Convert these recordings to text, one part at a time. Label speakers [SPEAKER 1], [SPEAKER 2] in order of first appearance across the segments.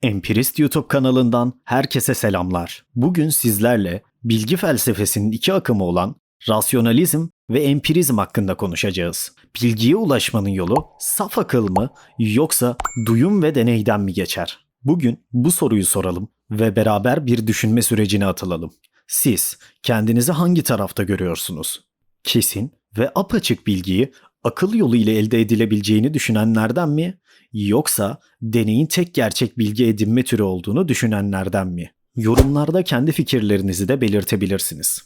[SPEAKER 1] Empirist YouTube kanalından herkese selamlar. Bugün sizlerle bilgi felsefesinin iki akımı olan rasyonalizm ve empirizm hakkında konuşacağız. Bilgiye ulaşmanın yolu saf akıl mı yoksa duyum ve deneyden mi geçer? Bugün bu soruyu soralım ve beraber bir düşünme sürecine atılalım. Siz kendinizi hangi tarafta görüyorsunuz? Kesin ve apaçık bilgiyi akıl yolu ile elde edilebileceğini düşünenlerden mi? Yoksa deneyin tek gerçek bilgi edinme türü olduğunu düşünenlerden mi? Yorumlarda kendi fikirlerinizi de belirtebilirsiniz.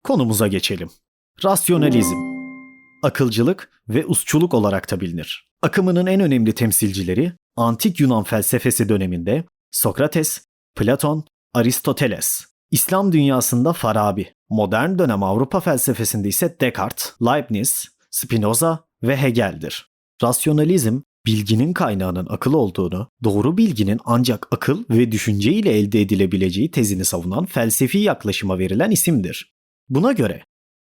[SPEAKER 1] Konumuza geçelim. Rasyonalizm, akılcılık ve usçuluk olarak da bilinir. Akımının en önemli temsilcileri Antik Yunan felsefesi döneminde Sokrates, Platon, Aristoteles. İslam dünyasında Farabi, modern dönem Avrupa felsefesinde ise Descartes, Leibniz, Spinoza ve Hegel'dir. Rasyonalizm, bilginin kaynağının akıl olduğunu, doğru bilginin ancak akıl ve düşünce ile elde edilebileceği tezini savunan felsefi yaklaşıma verilen isimdir. Buna göre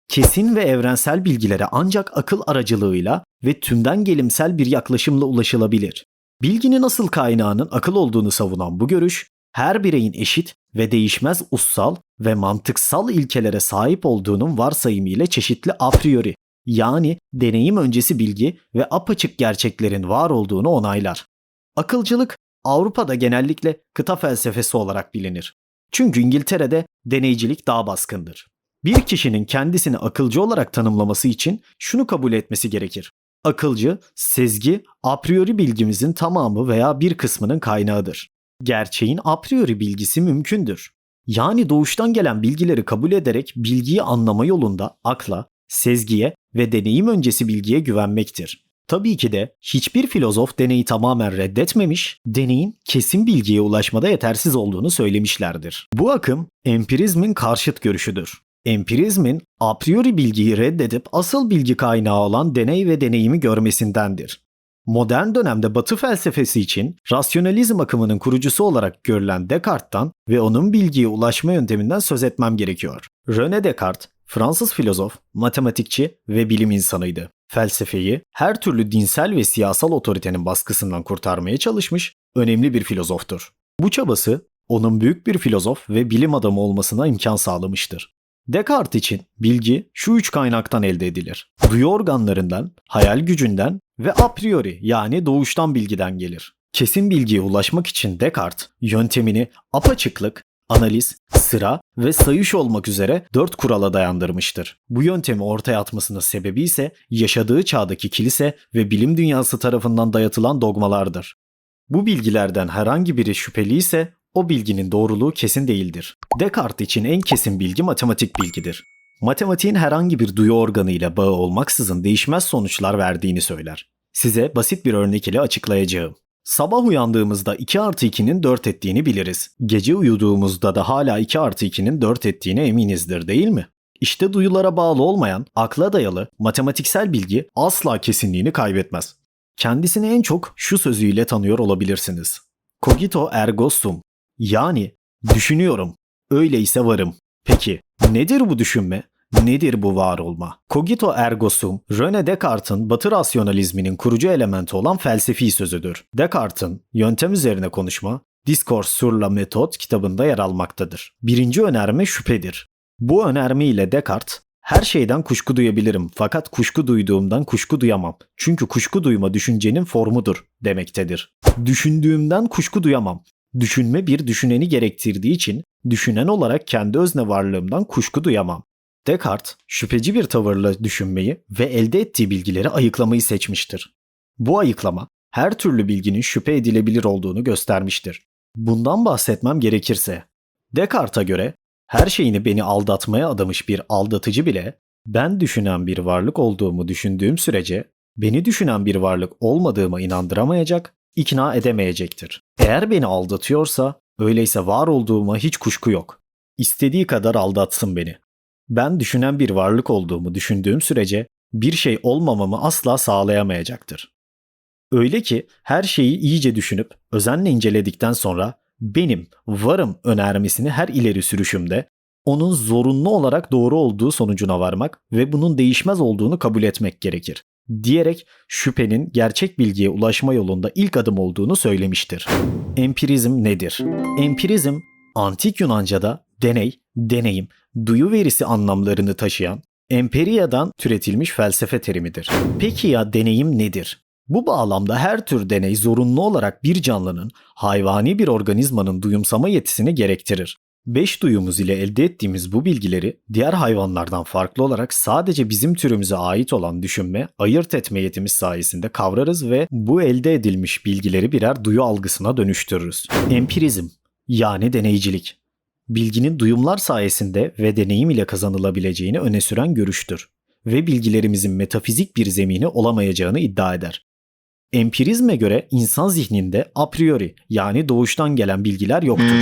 [SPEAKER 1] kesin ve evrensel bilgilere ancak akıl aracılığıyla ve tümden gelimsel bir yaklaşımla ulaşılabilir. Bilginin asıl kaynağının akıl olduğunu savunan bu görüş, her bireyin eşit ve değişmez ussal ve mantıksal ilkelere sahip olduğunun varsayımı ile çeşitli a priori, yani deneyim öncesi bilgi ve apaçık gerçeklerin var olduğunu onaylar. Akılcılık, Avrupa'da genellikle kıta felsefesi olarak bilinir. Çünkü İngiltere'de deneycilik daha baskındır. Bir kişinin kendisini akılcı olarak tanımlaması için şunu kabul etmesi gerekir. Akılcı, sezgi, a priori bilgimizin tamamı veya bir kısmının kaynağıdır. Gerçeğin a priori bilgisi mümkündür. Yani doğuştan gelen bilgileri kabul ederek bilgiyi anlama yolunda akla, sezgiye ve deneyim öncesi bilgiye güvenmektir. Tabii ki de hiçbir filozof deneyi tamamen reddetmemiş, deneyin kesin bilgiye ulaşmada yetersiz olduğunu söylemişlerdir. Bu akım empirizmin karşıt görüşüdür. Empirizmin a priori bilgiyi reddedip asıl bilgi kaynağı olan deney ve deneyimi görmesindendir. Modern dönemde Batı felsefesi için rasyonalizm akımının kurucusu olarak görülen Descartes'tan ve onun bilgiye ulaşma yönteminden söz etmem gerekiyor. René Descartes, Fransız filozof, matematikçi ve bilim insanıydı. Felsefeyi her türlü dinsel ve siyasal otoritenin baskısından kurtarmaya çalışmış önemli bir filozoftur. Bu çabası onun büyük bir filozof ve bilim adamı olmasına imkan sağlamıştır. Descartes için bilgi şu üç kaynaktan elde edilir. Duyu organlarından, hayal gücünden ve a priori, yani doğuştan bilgiden gelir. Kesin bilgiye ulaşmak için Descartes yöntemini apaçıklık, analiz, sıra ve sayış olmak üzere 4 kurala dayandırmıştır. Bu yöntemi ortaya atmasının sebebi ise yaşadığı çağdaki kilise ve bilim dünyası tarafından dayatılan dogmalardır. Bu bilgilerden herhangi biri şüpheli ise o bilginin doğruluğu kesin değildir. Descartes için en kesin bilgi matematik bilgidir. Matematiğin herhangi bir duyu organı ile bağı olmaksızın değişmez sonuçlar verdiğini söyler. Size basit bir örnek ile açıklayacağım. Sabah uyandığımızda 2 artı 2'nin 4 ettiğini biliriz. Gece uyuduğumuzda da hala 2 artı 2'nin 4 ettiğine eminizdir, değil mi? İşte duyulara bağlı olmayan, akla dayalı, matematiksel bilgi asla kesinliğini kaybetmez. Kendisini en çok şu sözüyle tanıyor olabilirsiniz. Cogito ergo sum. Yani düşünüyorum, öyleyse varım. Peki nedir bu düşünme? Nedir bu var olma? Cogito ergo sum, René Descartes'in Batı rasyonalizminin kurucu elementi olan felsefi sözüdür. Descartes'in yöntem üzerine konuşma, Discours sur la méthode kitabında yer almaktadır. Birinci önerme şüphedir. Bu önerme ile Descartes, her şeyden kuşku duyabilirim fakat kuşku duyduğumdan kuşku duyamam. Çünkü kuşku duyma düşüncenin formudur demektedir. Düşündüğümden kuşku duyamam. Düşünme bir düşüneni gerektirdiği için düşünen olarak kendi özne varlığımdan kuşku duyamam. Descartes, şüpheci bir tavırla düşünmeyi ve elde ettiği bilgileri ayıklamayı seçmiştir. Bu ayıklama, her türlü bilginin şüphe edilebilir olduğunu göstermiştir. Bundan bahsetmem gerekirse, Descartes'a göre her şeyini beni aldatmaya adamış bir aldatıcı bile, ben düşünen bir varlık olduğumu düşündüğüm sürece, beni düşünen bir varlık olmadığıma inandıramayacak, ikna edemeyecektir. Eğer beni aldatıyorsa, öyleyse var olduğuma hiç kuşku yok. İstediği kadar aldatsın beni. Ben düşünen bir varlık olduğumu düşündüğüm sürece bir şey olmamamı asla sağlayamayacaktır. Öyle ki her şeyi iyice düşünüp özenle inceledikten sonra benim varım önermesini her ileri sürüşümde onun zorunlu olarak doğru olduğu sonucuna varmak ve bunun değişmez olduğunu kabul etmek gerekir. diyerek şüphenin gerçek bilgiye ulaşma yolunda ilk adım olduğunu söylemiştir. Empirizm nedir? Empirizm, antik Yunanca'da deney, deneyim, duyu verisi anlamlarını taşıyan emperia'dan türetilmiş felsefe terimidir. Peki ya deneyim nedir? Bu bağlamda her tür deney zorunlu olarak bir canlının, hayvani bir organizmanın duyumsama yetisini gerektirir. 5 duyumuz ile elde ettiğimiz bu bilgileri diğer hayvanlardan farklı olarak sadece bizim türümüze ait olan düşünme, ayırt etme yetimiz sayesinde kavrarız ve bu elde edilmiş bilgileri birer duyu algısına dönüştürürüz. Empirizm, yani deneycilik, bilginin duyumlar sayesinde ve deneyim ile kazanılabileceğini öne süren görüştür ve bilgilerimizin metafizik bir zemini olamayacağını iddia eder. Empirizme göre insan zihninde a priori, yani doğuştan gelen bilgiler yoktur.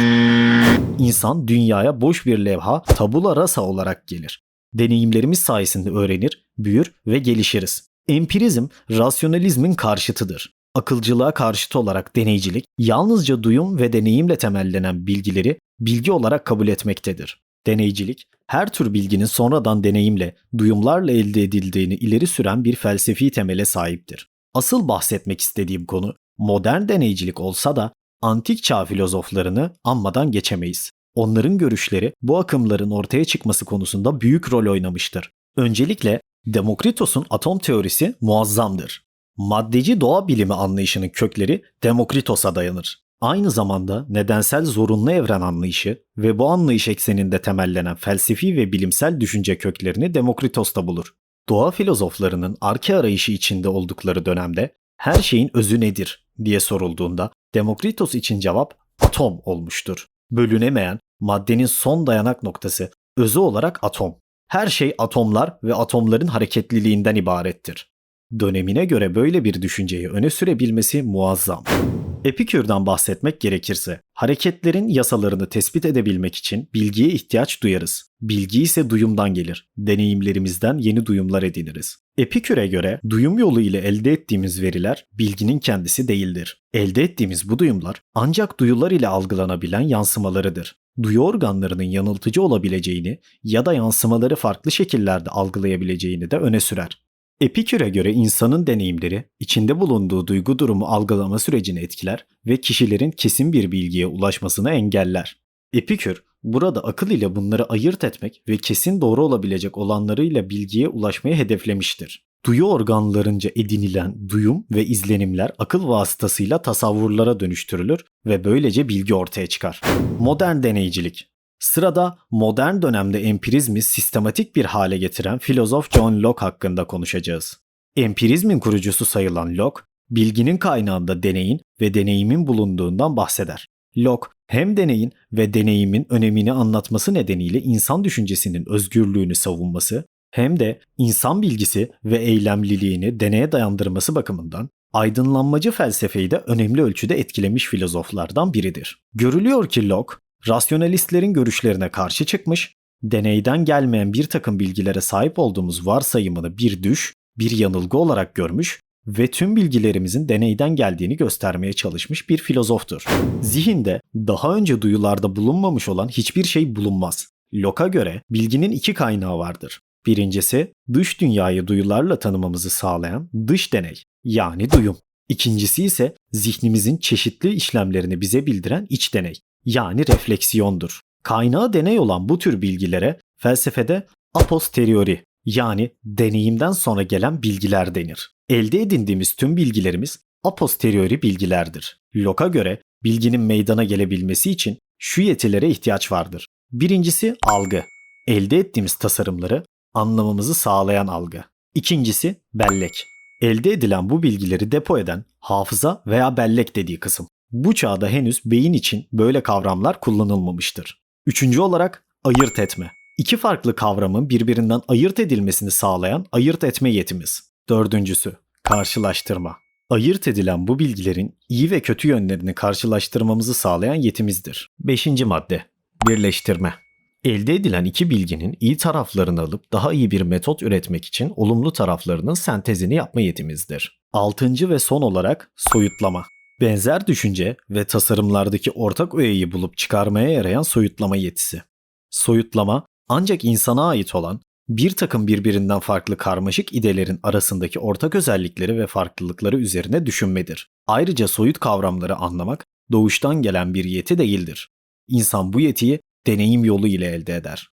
[SPEAKER 1] İnsan dünyaya boş bir levha, tabula rasa olarak gelir. Deneyimlerimiz sayesinde öğrenir, büyür ve gelişiriz. Empirizm, rasyonalizmin karşıtıdır. Akılcılığa karşıt olarak deneycilik, yalnızca duyum ve deneyimle temellenen bilgileri bilgi olarak kabul etmektedir. Deneycilik, her tür bilginin sonradan deneyimle, duyumlarla elde edildiğini ileri süren bir felsefi temele sahiptir. Asıl bahsetmek istediğim konu modern deneycilik olsa da antik çağ filozoflarını anmadan geçemeyiz. Onların görüşleri bu akımların ortaya çıkması konusunda büyük rol oynamıştır. Öncelikle Demokritos'un atom teorisi muazzamdır. Maddeci doğa bilimi anlayışının kökleri Demokritos'a dayanır. Aynı zamanda nedensel zorunlu evren anlayışı ve bu anlayış ekseninde temellenen felsefi ve bilimsel düşünce köklerini Demokritos'ta bulur. Doğa filozoflarının arke arayışı içinde oldukları dönemde her şeyin özü nedir diye sorulduğunda Demokritos için cevap atom olmuştur. Bölünemeyen, maddenin son dayanak noktası, özü olarak atom. Her şey atomlar ve atomların hareketliliğinden ibarettir. Dönemine göre böyle bir düşünceyi öne sürebilmesi muazzam. Epikür'den bahsetmek gerekirse, hareketlerin yasalarını tespit edebilmek için bilgiye ihtiyaç duyarız. Bilgi ise duyumdan gelir. Deneyimlerimizden yeni duyumlar ediniriz. Epikür'e göre duyum yolu ile elde ettiğimiz veriler bilginin kendisi değildir. Elde ettiğimiz bu duyumlar ancak duyular ile algılanabilen yansımalarıdır. Duyu organlarının yanıltıcı olabileceğini ya da yansımaları farklı şekillerde algılayabileceğini de öne sürer. Epikür'e göre insanın deneyimleri, içinde bulunduğu duygu durumu algılama sürecini etkiler ve kişilerin kesin bir bilgiye ulaşmasını engeller. Epikür, burada akıl ile bunları ayırt etmek ve kesin doğru olabilecek olanlarıyla bilgiye ulaşmayı hedeflemiştir. Duyu organlarınca edinilen duyum ve izlenimler akıl vasıtasıyla tasavvurlara dönüştürülür ve böylece bilgi ortaya çıkar. Modern deneycilik. Sırada modern dönemde empirizmi sistematik bir hale getiren filozof John Locke hakkında konuşacağız. Empirizmin kurucusu sayılan Locke, bilginin kaynağında deneyin ve deneyimin bulunduğundan bahseder. Locke, hem deneyin ve deneyimin önemini anlatması nedeniyle insan düşüncesinin özgürlüğünü savunması, hem de insan bilgisi ve eylemliliğini deneye dayandırması bakımından aydınlanmacı felsefeyi de önemli ölçüde etkilemiş filozoflardan biridir. Görülüyor ki Locke, rasyonalistlerin görüşlerine karşı çıkmış, deneyden gelmeyen bir takım bilgilere sahip olduğumuz varsayımını bir düş, bir yanılgı olarak görmüş ve tüm bilgilerimizin deneyden geldiğini göstermeye çalışmış bir filozoftur. Zihinde daha önce duyularda bulunmamış olan hiçbir şey bulunmaz. Locke'a göre bilginin iki kaynağı vardır. Birincisi, dış dünyayı duyularla tanımamızı sağlayan dış deney, yani duyum. İkincisi ise zihnimizin çeşitli işlemlerini bize bildiren iç deney, yani refleksiyondur. Kaynağı deney olan bu tür bilgilere felsefede a posteriori, yani deneyimden sonra gelen bilgiler denir. Elde edindiğimiz tüm bilgilerimiz a posteriori bilgilerdir. Locke'a göre bilginin meydana gelebilmesi için şu yetilere ihtiyaç vardır. Birincisi algı. Elde ettiğimiz tasarımları anlamamızı sağlayan algı. İkincisi bellek. Elde edilen bu bilgileri depo eden hafıza veya bellek dediği kısım. Bu çağda henüz beyin için böyle kavramlar kullanılmamıştır. Üçüncü olarak ayırt etme. İki farklı kavramın birbirinden ayırt edilmesini sağlayan ayırt etme yetimiz. Dördüncüsü karşılaştırma. Ayırt edilen bu bilgilerin iyi ve kötü yönlerini karşılaştırmamızı sağlayan yetimizdir. Beşinci madde birleştirme. Elde edilen iki bilginin iyi taraflarını alıp daha iyi bir metot üretmek için olumlu taraflarının sentezini yapma yetimizdir. Altıncı ve son olarak soyutlama. Benzer düşünce ve tasarımlardaki ortak öğeyi bulup çıkarmaya yarayan soyutlama yetisi. Soyutlama ancak insana ait olan Bir takım birbirinden farklı karmaşık idelerin arasındaki ortak özellikleri ve farklılıkları üzerine düşünmedir. Ayrıca soyut kavramları anlamak doğuştan gelen bir yeti değildir. İnsan bu yetiyi deneyim yolu ile elde eder.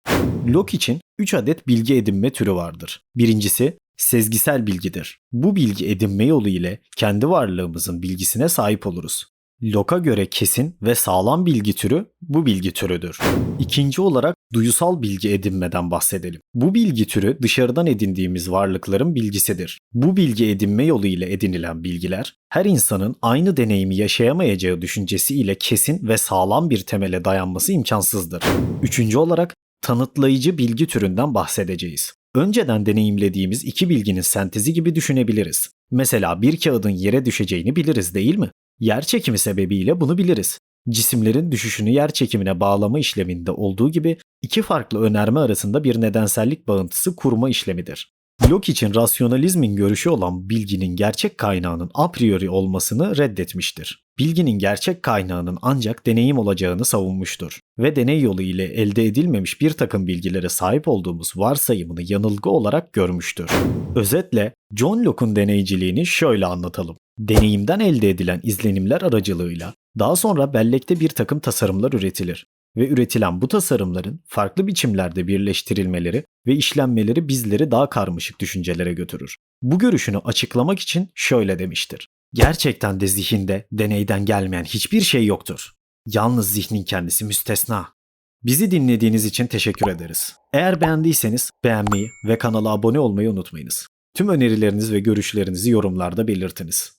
[SPEAKER 1] Locke için 3 adet bilgi edinme türü vardır. Birincisi sezgisel bilgidir. Bu bilgi edinme yolu ile kendi varlığımızın bilgisine sahip oluruz. Locke'a göre kesin ve sağlam bilgi türü bu bilgi türüdür. İkinci olarak duyusal bilgi edinmeden bahsedelim. Bu bilgi türü dışarıdan edindiğimiz varlıkların bilgisidir. Bu bilgi edinme yolu ile edinilen bilgiler, her insanın aynı deneyimi yaşayamayacağı düşüncesi ile kesin ve sağlam bir temele dayanması imkansızdır. Üçüncü olarak tanıtlayıcı bilgi türünden bahsedeceğiz. Önceden deneyimlediğimiz iki bilginin sentezi gibi düşünebiliriz. Mesela bir kağıdın yere düşeceğini biliriz değil mi? Yer çekimi sebebiyle bunu biliriz. Cisimlerin düşüşünü yer çekimine bağlama işleminde olduğu gibi iki farklı önerme arasında bir nedensellik bağıntısı kurma işlemidir. Locke için rasyonalizmin görüşü olan bilginin gerçek kaynağının a priori olmasını reddetmiştir. Bilginin gerçek kaynağının ancak deneyim olacağını savunmuştur ve deney yolu ile elde edilmemiş bir takım bilgilere sahip olduğumuz varsayımını yanılgı olarak görmüştür. Özetle John Locke'un deneyciliğini şöyle anlatalım. Deneyimden elde edilen izlenimler aracılığıyla daha sonra bellekte bir takım tasarımlar üretilir ve üretilen bu tasarımların farklı biçimlerde birleştirilmeleri ve işlenmeleri bizleri daha karmaşık düşüncelere götürür. Bu görüşünü açıklamak için şöyle demiştir. Gerçekten de zihinde deneyden gelmeyen hiçbir şey yoktur. Yalnız zihnin kendisi müstesna. Bizi dinlediğiniz için teşekkür ederiz. Eğer beğendiyseniz beğenmeyi ve kanala abone olmayı unutmayınız. Tüm önerileriniz ve görüşlerinizi yorumlarda belirtiniz.